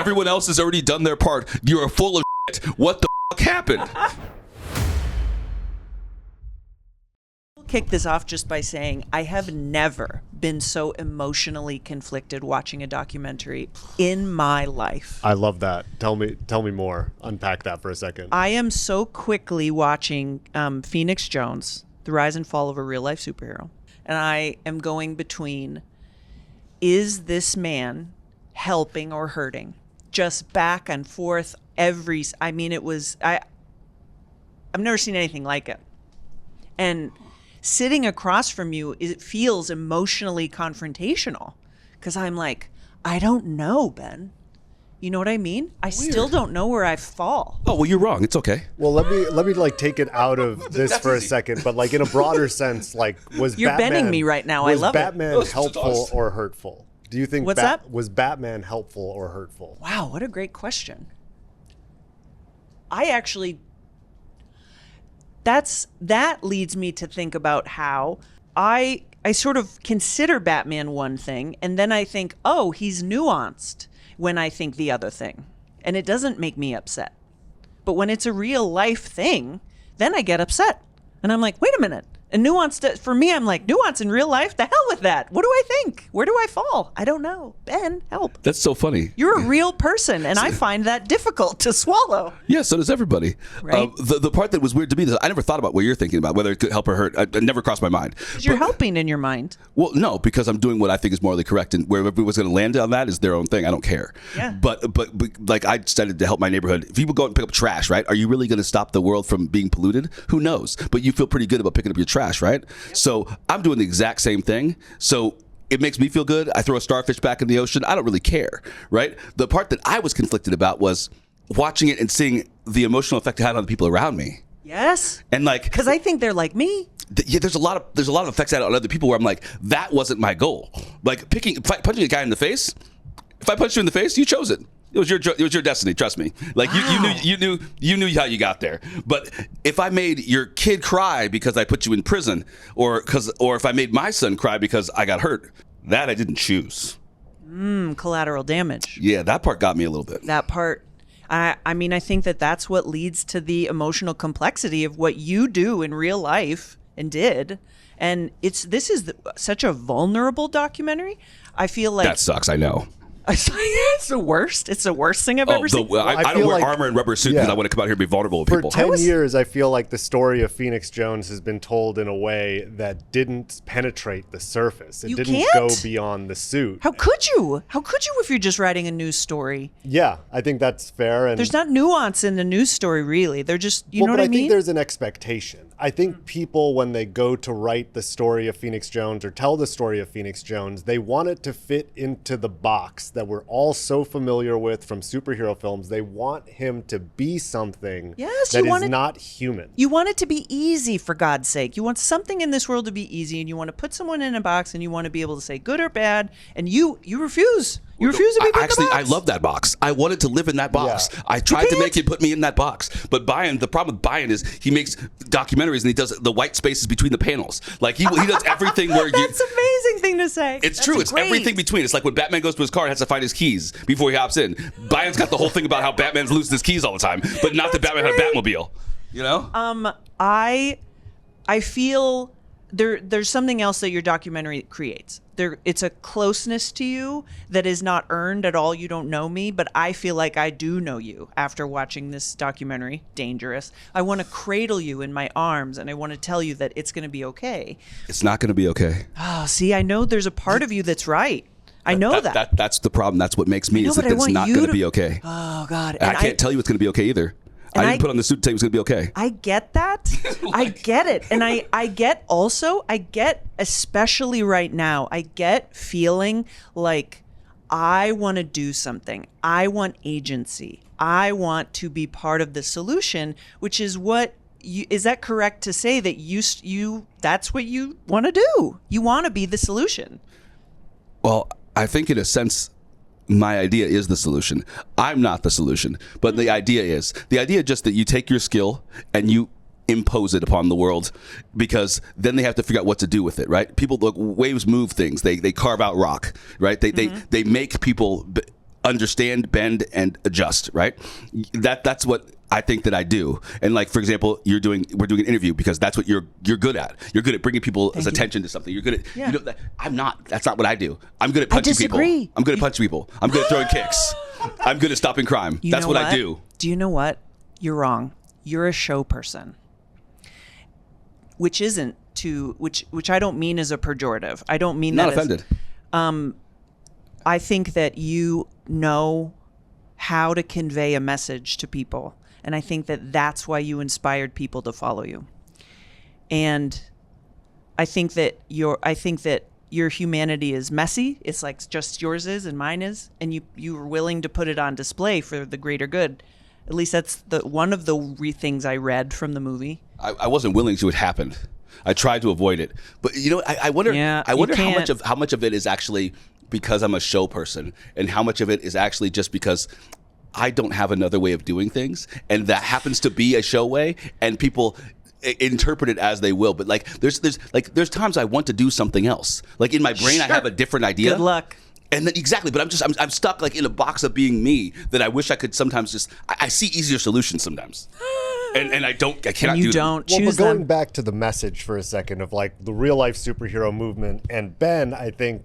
Everyone else has already done their part. You're full of shit. What the fuck happened? Kick this off just by saying I have never been so emotionally conflicted watching a documentary in my life. I love that. Tell me more. Unpack that for a second. I am so quickly watching Phoenix Jones, The Rise and Fall of a Real Life Superhero, and I am going between, is this man helping or hurting? Just back and forth I've never seen anything like it. And sitting across from you, it feels emotionally confrontational because I'm like, I don't know, Ben. You know what I mean? I still don't know where I fall. Oh, well, you're wrong. It's okay. Well, let me like take it out of this for a second, but like in a broader sense, like You're Batman, bending me right now. I love Batman it. helpful or hurtful? Do you think What's that? Was Batman helpful or hurtful? Wow, what a great question. I actually that leads me to think about how I sort of consider Batman one thing, and then I think, oh, he's nuanced when I think the other thing. And it doesn't make me upset. But when it's a real life thing, then I get upset. And I'm like, wait a minute. And nuance, for me, I'm like, nuance in real life? The hell with that. What do I think? Where do I fall? I don't know. Ben, help. That's so funny. You're a real person, and I find that difficult to swallow. Yeah, so does everybody. Right? The part that was weird to me is I never thought about what you're thinking about, whether it could help or hurt. It never crossed my mind. Because you're helping in your mind. Well, no, because I'm doing what I think is morally correct, and where everyone's going to land on that is their own thing. I don't care. Yeah. But like I decided to help my neighborhood. If people go out and pick up trash, right? Are you really going to stop the world from being polluted? Who knows? But you feel pretty good about picking up your trash, right? Yep. So I'm doing the exact same thing. So it makes me feel good. I throw a starfish back in the ocean. I don't really care, right? The part that I was conflicted about was watching it and seeing the emotional effect it had on the people around me. Yes. And like, because I think they're like me. Yeah, there's a lot of effects out on other people where I'm like, that wasn't my goal. Like punching a guy in the face. If I punched you in the face, you chose it. It was your destiny. Trust me. Like wow. you knew how you got there. But if I made your kid cry because I put you in prison, or if I made my son cry because I got hurt, that I didn't choose. Collateral damage. Yeah, that part got me a little bit. That part. I mean, I think that's what leads to the emotional complexity of what you do in real life and did. And this is such a vulnerable documentary. I feel like that sucks. I know. It's the worst. It's the worst thing I've ever seen. I don't wear armor and rubber suit because I want to come out here and be vulnerable with people. For 10 years, I feel like the story of Phoenix Jones has been told in a way that didn't penetrate the surface. It didn't go beyond the suit. How could you? How could you if you're just writing a news story? Yeah, I think that's fair. And there's not nuance in the news story, really. They're just, you know what I mean? But I think there's an expectation. I think people, when they go to write the story of Phoenix Jones or tell the story of Phoenix Jones, they want it to fit into the box that we're all so familiar with from superhero films. They want him to be something that is not human. You want it to be easy, for God's sake. You want something in this world to be easy, and you want to put someone in a box, and you want to be able to say good or bad, and you refuse. You refuse to be put in the box. I love that box. I wanted to live in that box. Yeah. I tried to make him put me in that box. But the problem with Bayan is he makes documentaries and he does the white spaces between the panels. Like he does everything where That's an amazing thing to say. It's true. It's everything between. It's like when Batman goes to his car and has to find his keys before he hops in. Bayan's got the whole thing about how Batman's losing his keys all the time, but not that Batman had a Batmobile. You know? I feel there's something else that your documentary creates. It's a closeness to you that is not earned at all. You don't know me, but I feel like I do know you after watching this documentary, Dangerous. I want to cradle you in my arms, and I want to tell you that it's going to be okay. It's not going to be okay. Oh, see, I know there's a part of you that's right. I know that. That's the problem. That's what makes me is that it's not going to be okay. Oh, God. And I can't tell you it's going to be okay either. I didn't put on the suit to tell you it was going to be okay. I get that. I get it. And I get especially right now, I get feeling like I want to do something. I want agency. I want to be part of the solution, which is is that correct to say that you that's what you want to do? You want to be the solution. Well, I think in a sense, my idea is the solution. I'm not the solution, but the idea is just that you take your skill and you impose it upon the world, because then they have to figure out what to do with it, right? People, look, waves move things. They carve out rock, right? They make people understand, bend, and adjust. Right. That's what I think that I do. And like, for example, we're doing an interview because that's what you're good at. You're good at bringing people's attention to something. You're good at, Yeah. I'm not. That's not what I do. I'm good at punching people. disagree. I'm good at punching people. I'm good at throwing kicks. I'm good at stopping crime. You That's know what I do. Do you know what? You're wrong. You're a show person. Which isn't which I don't mean as a pejorative. I don't mean Not that offended. I think that you know how to convey a message to people. And I think that that's why you inspired people to follow you. And I think that your humanity is messy. It's like just yours is and mine is, and you were willing to put it on display for the greater good. At least that's one of the things I read from the movie. I wasn't willing to. It happened. I tried to avoid it, but I wonder. Yeah, I wonder you can't. how much of it is actually because I'm a show person, and how much of it is actually just because I don't have another way of doing things, and that happens to be a show way, and people interpret it as they will. But like, there's times I want to do something else. Like in my brain, I have a different idea. Good luck. And then, exactly, but I'm stuck like in a box of being me that I wish I could sometimes just. I see easier solutions sometimes, and I cannot You do them. don't Well, choose but going them. back to the message for a second of like the real life superhero movement and Ben, I think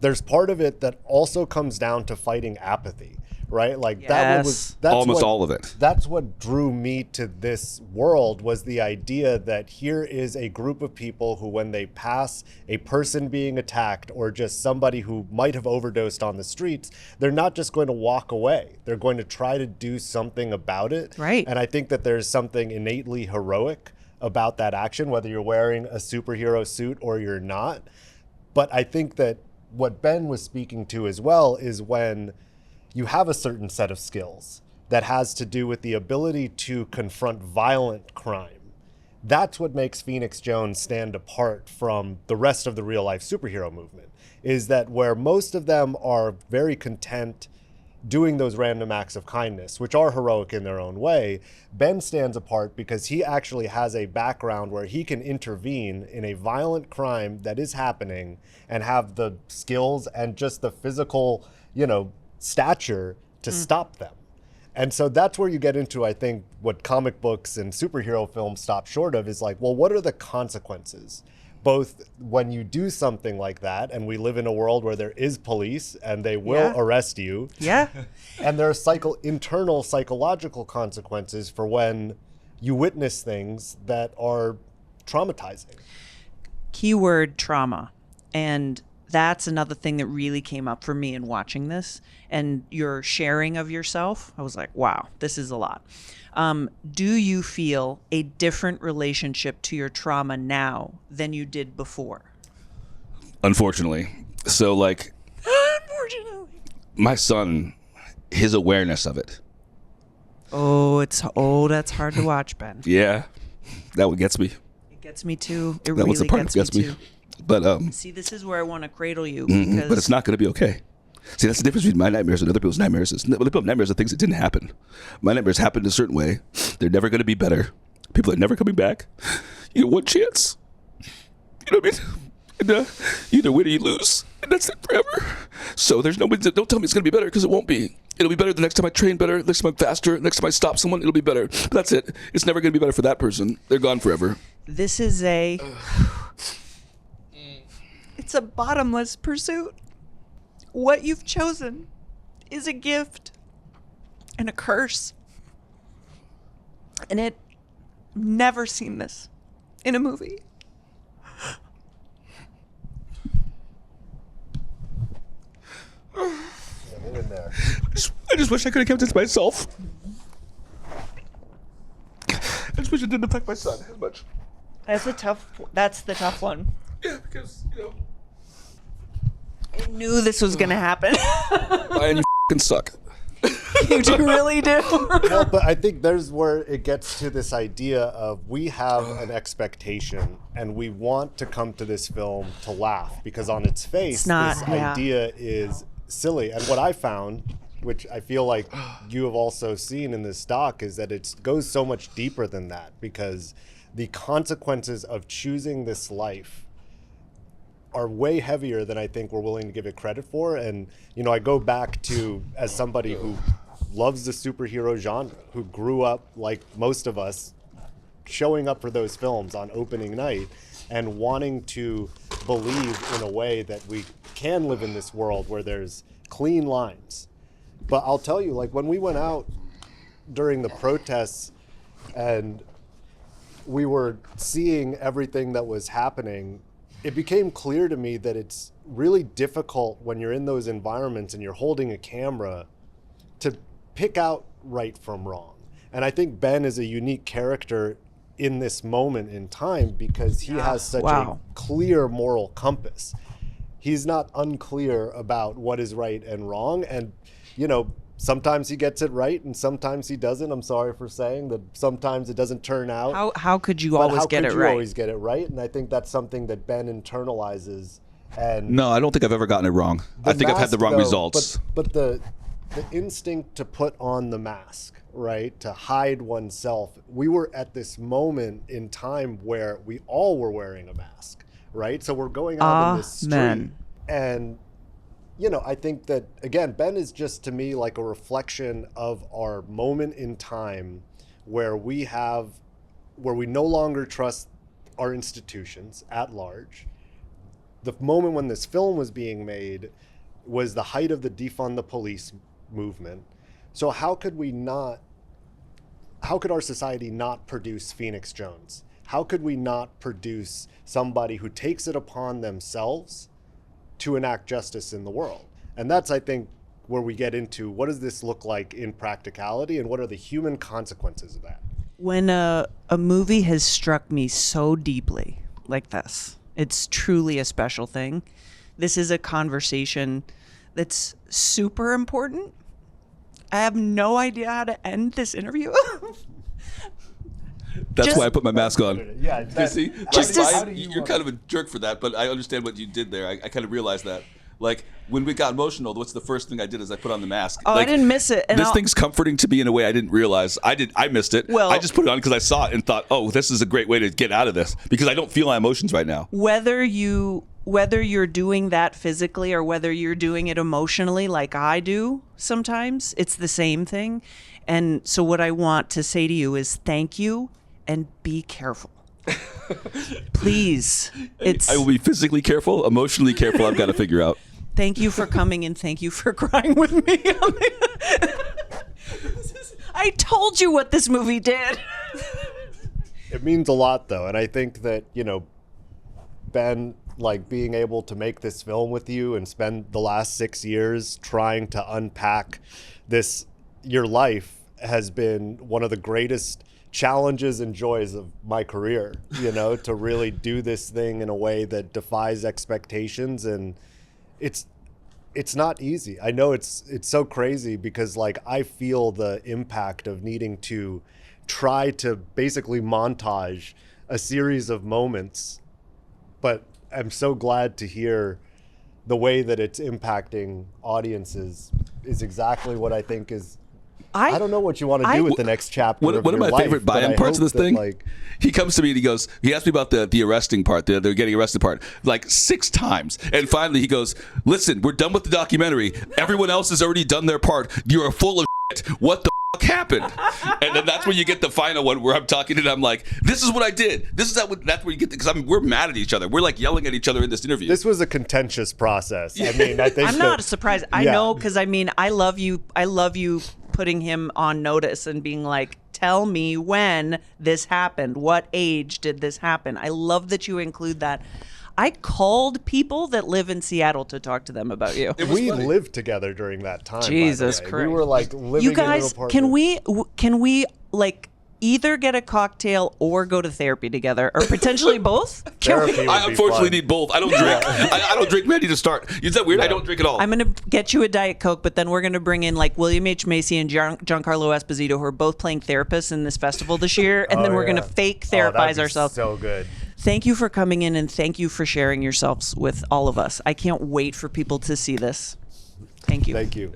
there's part of it that also comes down to fighting apathy, right? Like that's Almost all of it. That's what drew me to this world, was the idea that here is a group of people who, when they pass a person being attacked or just somebody who might have overdosed on the streets, they're not just going to walk away. They're going to try to do something about it. Right. And I think that there's something innately heroic about that action, whether you're wearing a superhero suit or you're not. But I think that what Ben was speaking to as well is when you have a certain set of skills that has to do with the ability to confront violent crime. That's what makes Phoenix Jones stand apart from the rest of the real life superhero movement, is that where most of them are very content doing those random acts of kindness, which are heroic in their own way, Ben stands apart because he actually has a background where he can intervene in a violent crime that is happening and have the skills and just the physical, stature to stop them. And so that's where you get into, I think, what comic books and superhero films stop short of, is like, well, what are the consequences? Both when you do something like that, and we live in a world where there is police and they will arrest you. Yeah. And there are internal psychological consequences for when you witness things that are traumatizing. Keyword trauma. And that's another thing that really came up for me in watching this. And your sharing of yourself, I was like, wow, this is a lot. Do you feel a different relationship to your trauma now than you did before? Unfortunately. So like, Unfortunately. my son, his awareness of it. That's hard to watch, Ben. Yeah, that what gets me. It gets me too. It That was the really part that gets gets me me. too. But See, this is where I want to cradle you. but it's not going to be okay. See, that's the difference between my nightmares and other people's nightmares. Other people's nightmares are things that didn't happen. My nightmares happened a certain way. They're never going to be better. People are never coming back. You get one chance. You know what I mean? And, you either win or you lose, and that's it forever. So there's no. Don't tell me it's going to be better, because it won't be. It'll be better the next time I train better. Next time I'm faster. Next time I stop someone, it'll be better. But that's it. It's never going to be better for that person. They're gone forever. This is it's a bottomless pursuit. What you've chosen is a gift and a curse. And never seen this in a movie. Hang in there. I just wish I could have kept it to myself. I just wish it didn't affect my son as much. That's the tough one. Yeah, because, I knew this was going to happen. Bayan, you f***ing suck. You really do. Well, but I think there's where it gets to this idea of, we have an expectation and we want to come to this film to laugh, because on its face, this idea is silly. And what I found, which I feel like you have also seen in this doc, is that it goes so much deeper than that, because the consequences of choosing this life are way heavier than I think we're willing to give it credit for. And, you know, I go back to, as somebody who loves the superhero genre, who grew up like most of us, showing up for those films on opening night and wanting to believe in a way that we can live in this world where there's clean lines. But I'll tell you, like, when we went out during the protests and we were seeing everything that was happening, it became clear to me that it's really difficult when you're in those environments and you're holding a camera to pick out right from wrong. And I think Ben is a unique character in this moment in time because he has such a clear moral compass. He's not unclear about what is right and wrong. And, you know, sometimes he gets it right and sometimes he doesn't. I'm sorry for saying that sometimes it doesn't turn out. How could you always get it right? How could you always get it right? And I think that's something that Ben internalizes. And no, I don't think I've ever gotten it wrong. I think I've had the wrong results. But the instinct to put on the mask, right, to hide oneself. We were at this moment in time where we all were wearing a mask, right? So we're going out in this street. And, you know, I think that, again, Ben is just to me like a reflection of our moment in time where we no longer trust our institutions at large. The moment when this film was being made was the height of the defund the police movement. So how could our society not produce Phoenix Jones? How could we not produce somebody who takes it upon themselves to enact justice in the world? And that's, I think, where we get into what does this look like in practicality and what are the human consequences of that? When a movie has struck me so deeply like this, it's truly a special thing. This is a conversation that's super important. I have no idea how to end this interview. That's why I put my mask on. Yeah, you're kind of a jerk for that, but I understand what you did there. I kind of realized that. Like, when we got emotional, what's the first thing I did is I put on the mask. Oh, like, I didn't miss it. And this thing's comforting to me in a way I didn't realize. I missed it. Well, I just put it on because I saw it and thought, oh, this is a great way to get out of this because I don't feel my emotions right now. Whether you're doing that physically or whether you're doing it emotionally like I do sometimes, it's the same thing. And so what I want to say to you is thank you and be careful. Please. I will be physically careful, emotionally careful. I've got to figure out. Thank you for coming and thank you for crying with me. I told you what this movie did. It means a lot, though. And I think that, you know, Ben, like being able to make this film with you and spend the last 6 years trying to unpack your life has been one of the greatest challenges and joys of my career, you know, to really do this thing in a way that defies expectations. And it's not easy. I know it's so crazy because like I feel the impact of needing to try to basically montage a series of moments, but I'm so glad to hear the way that it's impacting audiences is exactly what I think is. I don't know what you want to do with the next chapter. One of my favorite Bayan parts of this thing, like, he comes to me and he asks me about the arresting part, the getting arrested part, like 6 times. And finally he goes, listen, we're done with the documentary. Everyone else has already done their part. You're full of shit. What the fuck happened? And then that's when you get the final one where I'm talking and I'm like, this is what I did. That's where you get because we're mad at each other. We're like yelling at each other in this interview. This was a contentious process. I mean, I think I'm not surprised. I know because I mean, I love you putting him on notice and being like, tell me when this happened. What age did this happen? I love that you include that. I called people that live in Seattle to talk to them about you. We lived together during that time. Jesus Christ. We were like living you guys, in an apartment. can we like either get a cocktail or go to therapy together or potentially both? I unfortunately need both. I don't drink. I don't drink ready to start. Is that weird? Yeah. I don't drink at all. I'm going to get you a Diet Coke, but then we're going to bring in like William H. Macy and Giancarlo Esposito, who are both playing therapists in this festival this year. And then we're going to fake therapize ourselves. So good. Thank you for coming in and thank you for sharing yourselves with all of us. I can't wait for people to see this. Thank you. Thank you.